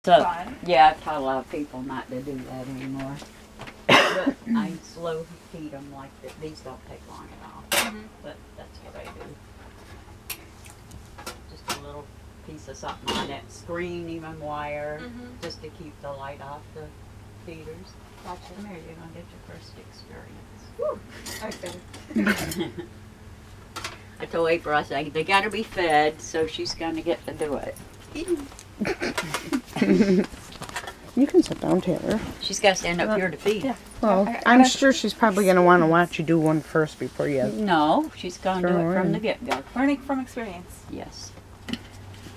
So, fun. yeah, I've taught a lot of people not to do that anymore. But I slow feed them like that. These don't take long at all. But that's what I do. Just a little piece of something on that screen, even wire, just to keep the light off the feeders. Gotcha. Come here, you're going to get your first experience. Woo! I'm excited. I told April, I said, they got to be fed, so she's going to get to do it. You can sit down, Taylor. She's got to stand up here to feed. Yeah. Well, I'm sure she's probably going to want to watch you do one first before you... No, she's going to do it from the get-go. Learning from experience. Yes.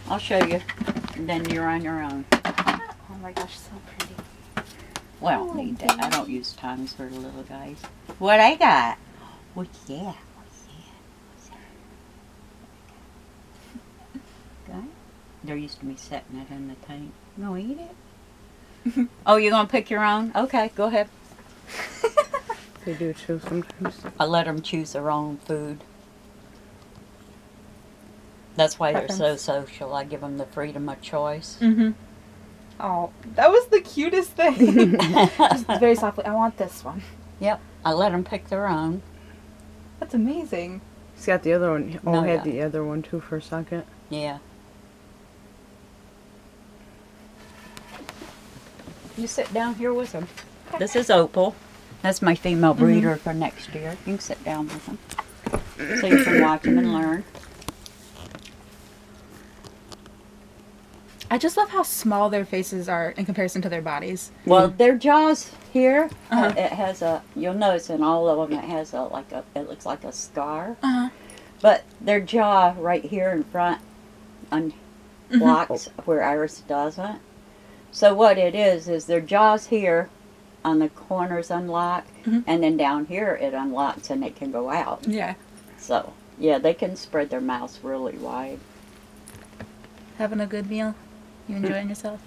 I'll show you, and then you're on your own. Oh my gosh, so pretty. Well, need that. I don't use tongues for the little guys. What I got? What's that? Okay. They're used to me setting it in the tank. You gonna eat it? Oh, you're gonna pick your own? Okay, go ahead. They do too sometimes. I let them choose their own food. That's why they're so social. I give them the freedom of choice. Oh, that was the cutest thing. Just very softly, I want this one. Yep, I let them pick their own. That's amazing. He's got the other one. Oh, No, had yeah. the other one too for a second. Yeah. You sit down here with them. This is Opal. That's my female breeder for next year. You can sit down with them. So you can watch them and learn. I just love how small their faces are in comparison to their bodies. Well, their jaws here, it has a, you'll notice in all of them it has a, like a, it looks like a scar. But their jaw right here in front unlocks where Iris doesn't. So what it is their jaws here on the corners unlock, and then down here it unlocks and it can go out. Yeah. So, yeah, they can spread their mouths really wide. Having a good meal? You enjoying yourself?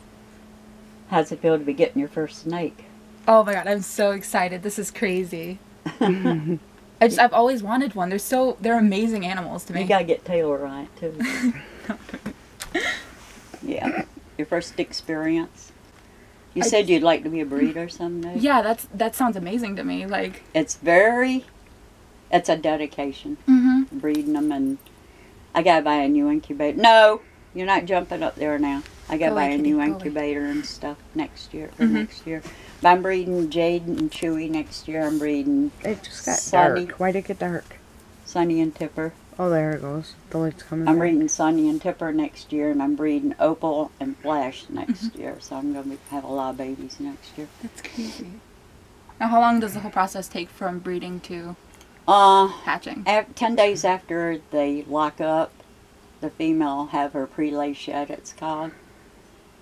How's it feel to be getting your first snake? Oh my god, I'm so excited. This is crazy. I've always wanted one. They're amazing animals to me. You gotta get Taylor on it too. Yeah. Your first experience? You said you'd like to be a breeder someday? Yeah, that sounds amazing to me. Like, it's a dedication. Breeding them, and I gotta buy a new incubator. No, you're not jumping up there now. I gotta buy a new incubator and stuff next year. But I'm breeding Jade and Chewy next year. I'm breeding It just got Sunny. dark. Why'd it get dark? Sunny and Tipper. Oh, there it goes. The light's coming I'm back. breeding Sunny and Tipper next year, and I'm breeding Opal and Flash next year. So I'm going to have a lot of babies next year. that's crazy. Now, how long does the whole process take from breeding to hatching? 10 days after they lock up, the female will have her pre-lay shed, it's called.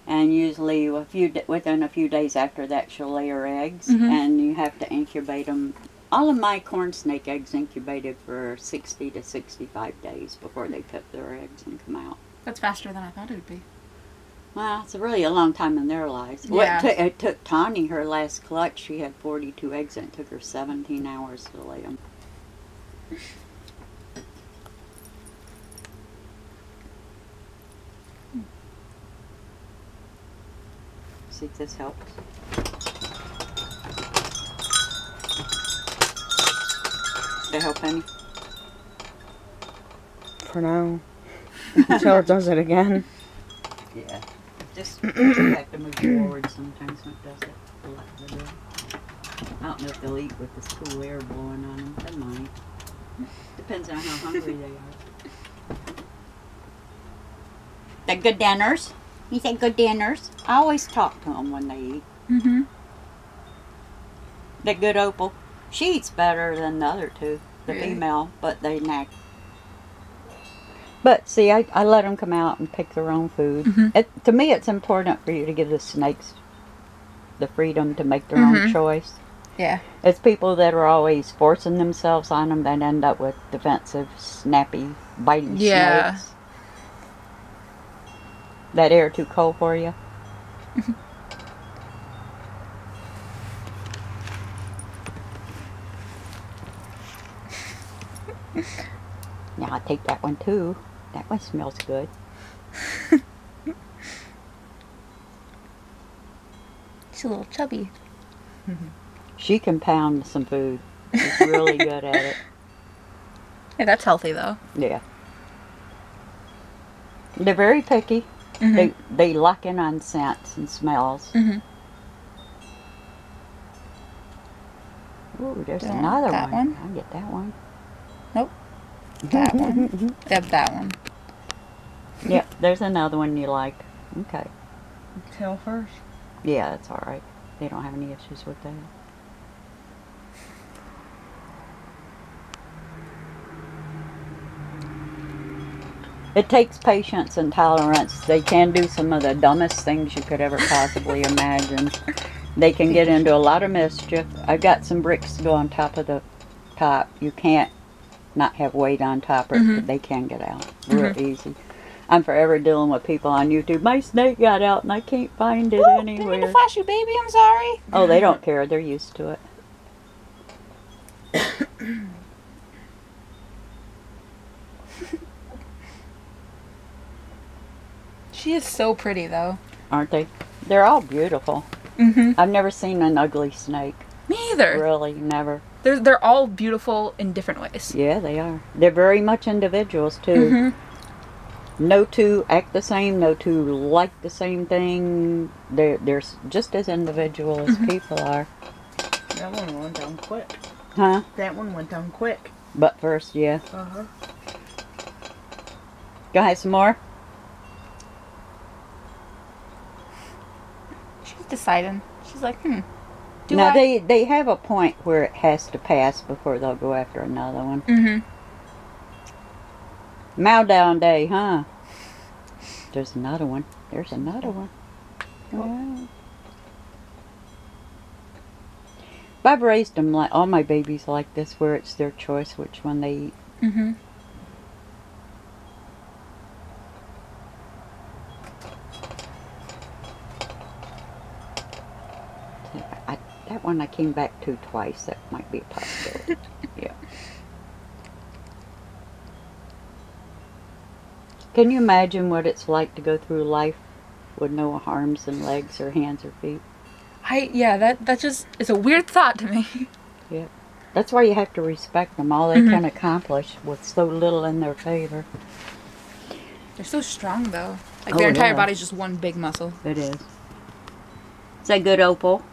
And usually within a few days after that, she'll lay her eggs, and you have to incubate them. All of my corn snake eggs incubated for 60 to 65 days before they put their eggs and come out. That's faster than I thought it would be. Well, it's really a long time in their lives. Yeah. It took Tawny, her last clutch, she had 42 eggs, and it took her 17 hours to lay them. See if this helps. Did it help any? For now. Until it does it again. Yeah. Just you have to move forward sometimes when it does it. I don't know if they'll eat with this cool air blowing on them. They might. Depends on how hungry they are. They're good dinners. You say good dinners. I always talk to them when they eat. They're good Opal. She eats better than the other two, the female, but they knack. But see, I let them come out and pick their own food. To me, it's important for you to give the snakes the freedom to make their own choice. Yeah. It's people that are always forcing themselves on them that end up with defensive, snappy, biting snakes. That air too cold for you? Now I'll take that one too. That one smells good. She's a little chubby. She can pound some food. She's really good at it. Hey, that's healthy though. Yeah. They're very picky. They lock in on scents and smells. Ooh, there's another that one. one? I'll get that one. Nope. That one. Yep, that one. Yep, there's another one you like. Okay. Tail first. Yeah, that's all right. They don't have any issues with that. It takes patience and tolerance. They can do some of the dumbest things you could ever possibly imagine. They can get into a lot of mischief. I've got some bricks to go on top of the top. You can't not have weight on top, or they can get out real easy. I'm forever dealing with people on YouTube. My snake got out and I can't find it anywhere. Didn't mean to flash you, baby. I'm sorry. Oh, they don't care. They're used to it. She is so pretty, though. Aren't they? They're all beautiful. I've never seen an ugly snake. Me either. Really, never. They're all beautiful in different ways. Yeah, they are. They're very much individuals, too. No two act the same. No two like the same thing. They're just as individual as people are. That one went down quick. Huh? That one went down quick. But first, yeah. Go ahead, some more? She's deciding. She's like, Now, they have a point where it has to pass before they'll go after another one. Mow down day, huh? There's another one. There's another one. Yeah. But I've raised them like all my babies like this, where it's their choice which one they eat. That one I came back to twice. That might be a possibility. Yeah. Can you imagine what it's like to go through life with no arms and legs or hands or feet? That just is a weird thought to me. Yeah. That's why you have to respect them, all they can accomplish with so little in their favor. They're so strong, though. Like, their entire body's just one big muscle. It is. Is that good, Opal?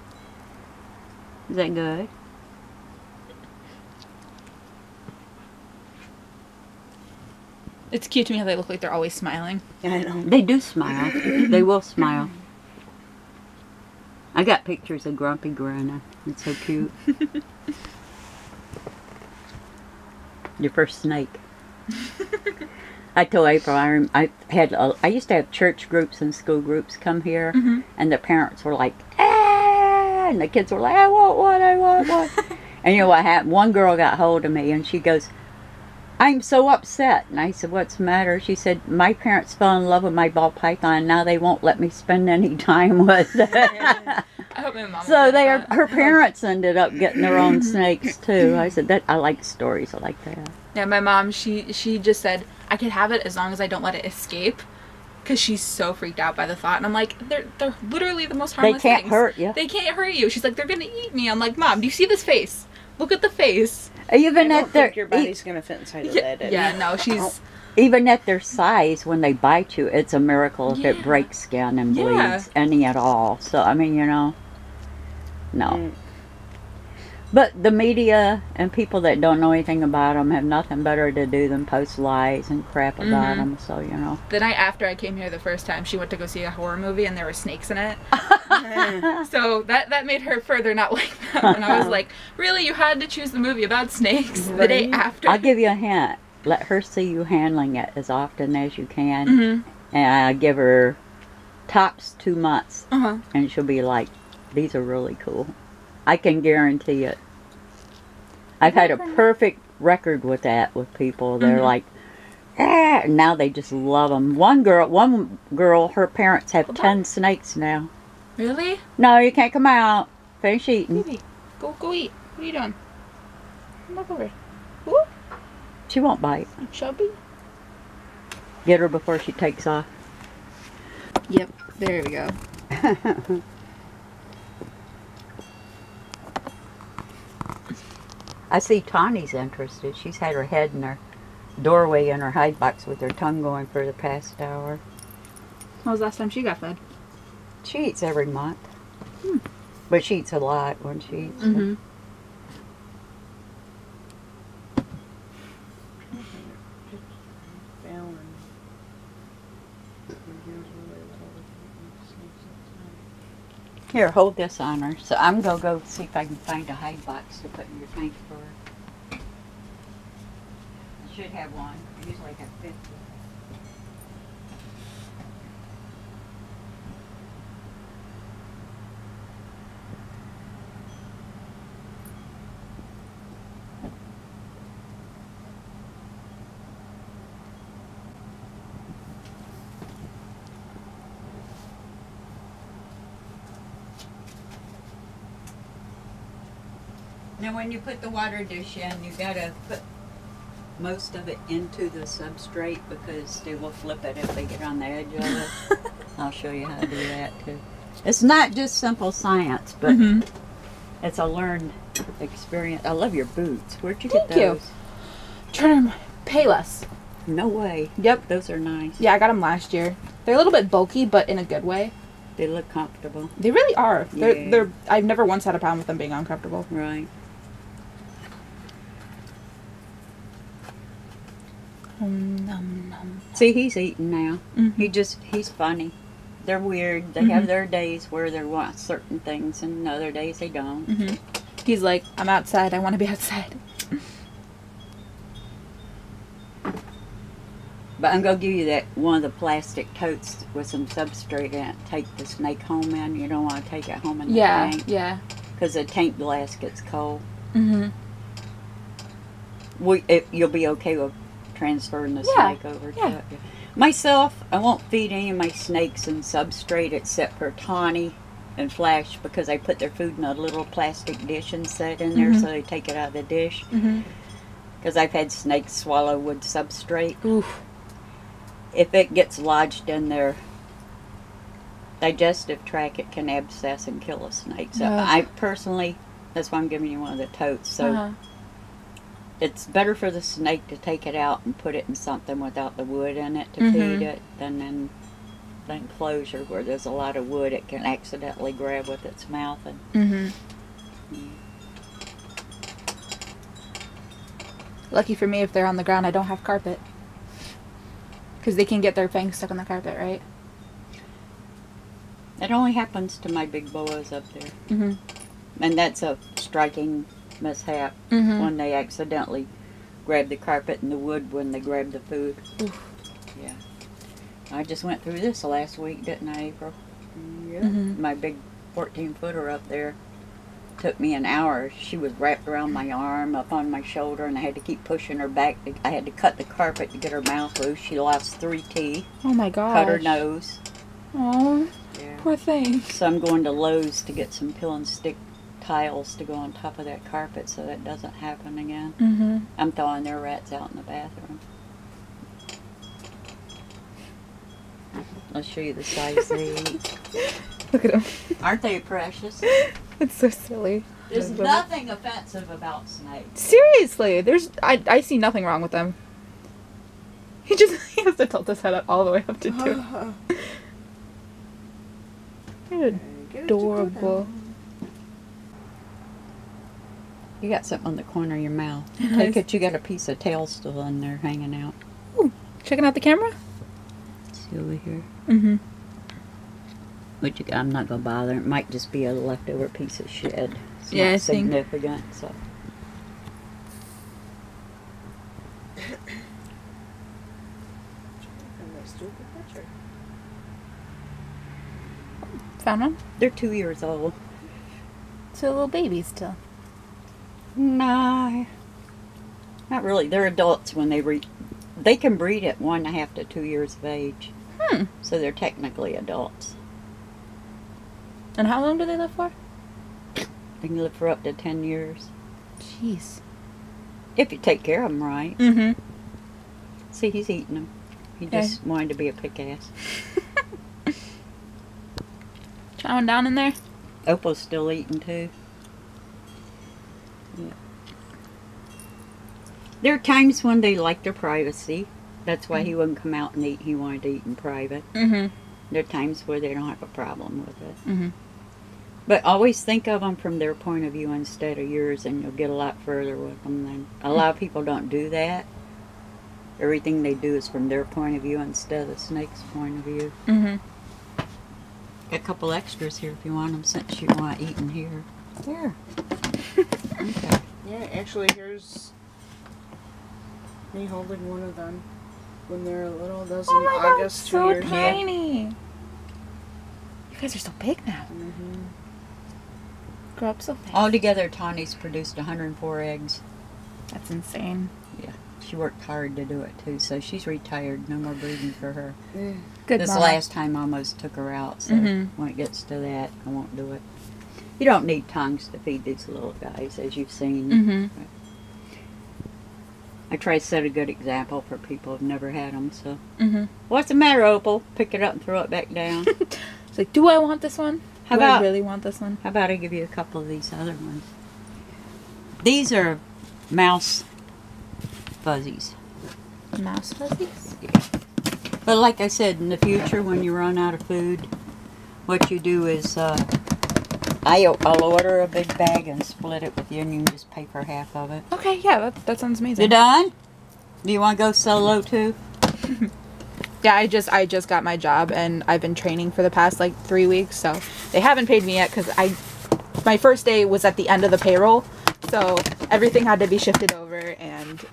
Is that good? It's cute to me how they look like they're always smiling. I know. They do smile. They will smile. I got pictures of Grumpy grinning. It's so cute. Your first snake. I told April I used to have church groups and school groups come here, and the parents were like, ah, and the kids were like, I want one, I want one. And you know what happened? One girl got hold of me and she goes, I'm so upset. And I said, what's the matter? She said, my parents fell in love with my ball python and now they won't let me spend any time with it. I hope my mom So her parents ended up getting their own snakes too. I said, I like stories like that. Yeah, my mom, she just said, I could have it as long as I don't let it escape. Because she's so freaked out by the thought. And I'm like, they're literally the most harmless They can't things. hurt you. They can't hurt you. She's like, they're going to eat me. I'm like, Mom, do you see this face? Look at the face. Even I at don't think your body's gonna fit inside of that. Yeah, no, she's... Even at their size, when they bite you, it's a miracle if it breaks skin and bleeds any at all. So, I mean, you know, no. But the media and people that don't know anything about them have nothing better to do than post lies and crap about them. So, you know. The night after I came here the first time, she went to go see a horror movie and there were snakes in it. So that made her further not like them. And I was like, really? You had to choose the movie about snakes the day after? I'll give you a hint. Let her see you handling it as often as you can. And I give her tops 2 months. And she'll be like, these are really cool. I can guarantee it. I've had a perfect record with that with people. They're like, ah, and now they just love them. One girl, her parents have 10 snakes now. Really? No, you can't come out. Finish eating. Baby, go eat. What are you doing? Come over here. She won't bite. Chubby? Get her before she takes off. Yep, there we go. I see Tawny's interested. She's had her head in her doorway in her hide box with her tongue going for the past hour. When was the last time she got fed? She eats every month. But she eats a lot when she eats. Mm-hmm. Here, hold this on her. So I'm going to go see if I can find a hide box to put in your tank for her. I should have one. I usually have 50. Now when you put the water dish in, you gotta put most of it into the substrate because they will flip it if they get on the edge of it. I'll show you how to do that too. It's not just simple science, but it's a learned experience. I love your boots. Where'd you get those? Thank you. Trying to pay less. No way. Yep. Those are nice. Yeah, I got them last year. They're a little bit bulky, but in a good way. They look comfortable. They really are. Yeah. They're. I've never once had a problem with them being uncomfortable. Right. See, he's eating now. He's funny. They're weird. They have their days where they want certain things and other days they don't. He's like, I'm outside. I want to be outside. But I'm going to give you that one of the plastic totes with some substrate in it. Take the snake home in. You don't want to take it home in the tank. Yeah. Because the tank glass gets cold. Mm-hmm. You'll be okay with transferring the snake over to it. Myself, I won't feed any of my snakes in substrate except for Tawny and Flash because I put their food in a little plastic dish and set in there so they take it out of the dish. Because I've had snakes swallow wood substrate. Oof. If it gets lodged in their digestive tract, it can abscess and kill a snake. So I personally, that's why I'm giving you one of the totes. So it's better for the snake to take it out and put it in something without the wood in it to feed it than in the enclosure where there's a lot of wood it can accidentally grab with its mouth. And Lucky for me, if they're on the ground, I don't have carpet. Because they can get their fangs stuck on the carpet, right? It only happens to my big boas up there. And that's a striking mishap when they accidentally grab the carpet and the wood when they grab the food. Yeah. I just went through this last week, didn't I, April? Yeah. My big 14-footer up there took me an hour. She was wrapped around my arm, up on my shoulder, and I had to keep pushing her back. I had to cut the carpet to get her mouth loose. She lost 3 teeth. Oh my gosh. Cut her nose. Oh, poor thing. So I'm going to Lowe's to get some peel and stick tiles to go on top of that carpet so that doesn't happen again. I'm throwing their rats out in the bathroom. I'll show you the size they eat. Look at them. Aren't they precious? It's so silly. There's nothing offensive about snakes. Seriously, I see nothing wrong with them. He has to tilt his head up all the way up to do it. Adorable. You got something on the corner of your mouth. Take it. You got a piece of tail still in there hanging out. Ooh, checking out the camera? See over here? Which I'm not going to bother. It might just be a leftover piece of shed. It's not significant, so. Found one? They're 2 years old. So little babies still. No, not really. They're adults when they can breed at 1.5 to 2 years of age. So they're technically adults. And how long do they live for? They can live for up to 10 years. Jeez. If you take care of them right. See, he's eating them. He just wanted to be a pick-ass. Chowing down in there? Opal's still eating too. Yeah. There are times when they like their privacy. That's why he wouldn't come out and eat. He wanted to eat in private. Mm-hmm. There are times where they don't have a problem with it. Mm-hmm. But always think of them from their point of view instead of yours, and you'll get a lot further with them. Then a lot of people don't do that. Everything they do is from their point of view instead of the snake's point of view. Mm-hmm. Got a couple extras here if you want them, since you want eating here. Here. Okay. Yeah, actually, here's me holding one of them when they're little. Those Oh in my god, August, so 2 years. tiny. You guys are so big now. Mm-hmm. Grow up so fast. Altogether, Tawny's produced 104 eggs. That's insane. Yeah. She worked hard to do it, too, so she's retired. No more breeding for her. Good This mama. last time I almost took her out, so when it gets to that, I won't do it. You don't need tongues to feed these little guys, as you've seen. Mm-hmm. I try to set a good example for people who've never had them, so. Mm-hmm. What's the matter, Opal? Pick it up and throw it back down. It's like, do I want this one? How Do about- I really want this one? How about I give you a couple of these other ones? These are mouse fuzzies. Mouse fuzzies? But like I said, in the future, when you run out of food, what you do is, I'll order a big bag and split it with you, and you can just pay for half of it. Okay, yeah, that sounds amazing. You done? Do you want to go solo too? Yeah, I just got my job, and I've been training for the past like 3 weeks, so they haven't paid me yet because my first day was at the end of the payroll, so everything had to be shifted over, and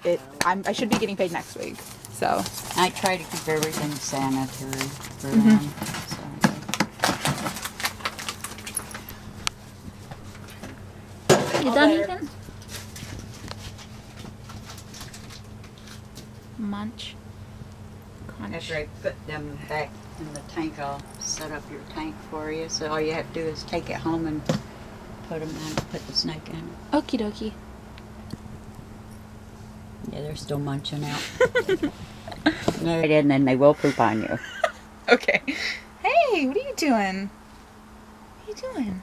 I should be getting paid next week. So I try to keep everything sanitary for them. So. you done eating? Munch. Crunch. After I put them back in the tank, I'll set up your tank for you. So all you have to do is take it home and put the snake in it. Okie dokie. Yeah, they're still munching out. And then they will poop on you. Okay. Hey, what are you doing? What are you doing?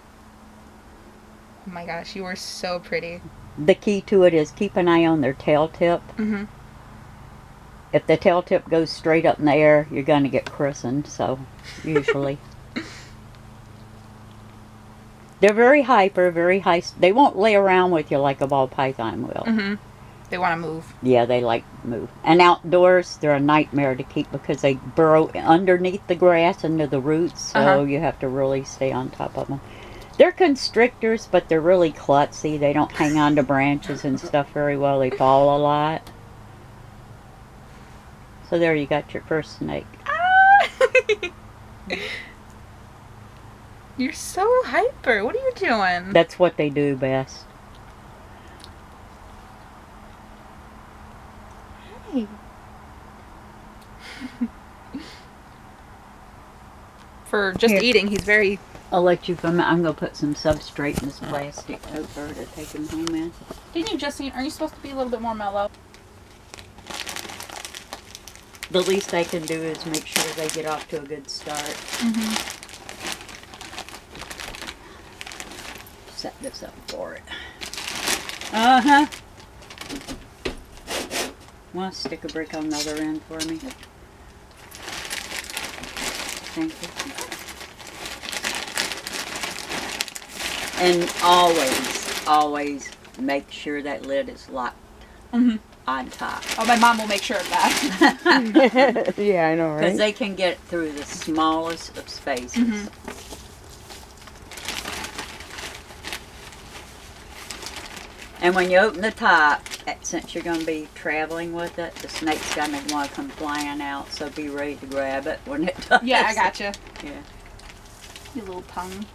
Oh my gosh, you are so pretty. The key to it is keep an eye on their tail tip. Mm-hmm. If the tail tip goes straight up in the air, you're going to get christened, so usually. They're very hyper, very high. They won't lay around with you like a ball python will. Mm-hmm. They want to move. Yeah, they like to move. And outdoors, they're a nightmare to keep because they burrow underneath the grass into the roots, so you have to really stay on top of them. They're constrictors, but they're really klutzy. They don't hang on to branches and stuff very well. They fall a lot. So there you got your first snake. Ah! You're so hyper. What are you doing? That's what they do best. Hey. For just Here. eating, he's very... I'll let you come. I'm going to put some substrate in this plastic tote for her to take him home in. Didn't you just eat? Are you supposed to be a little bit more mellow? The least I can do is make sure they get off to a good start. Mm-hmm. Set this up for it. Uh-huh. Want to stick a brick on the other end for me? Thank you. And always make sure that lid is locked on top. Oh, my mom will make sure of that. Yeah, I know, Because right? they can get through the smallest of spaces. And when you open the top, since you're going to be traveling with it, the snake's going to want to come flying out, so be ready to grab it when it does. Yeah, I gotcha. Yeah. You little tongue.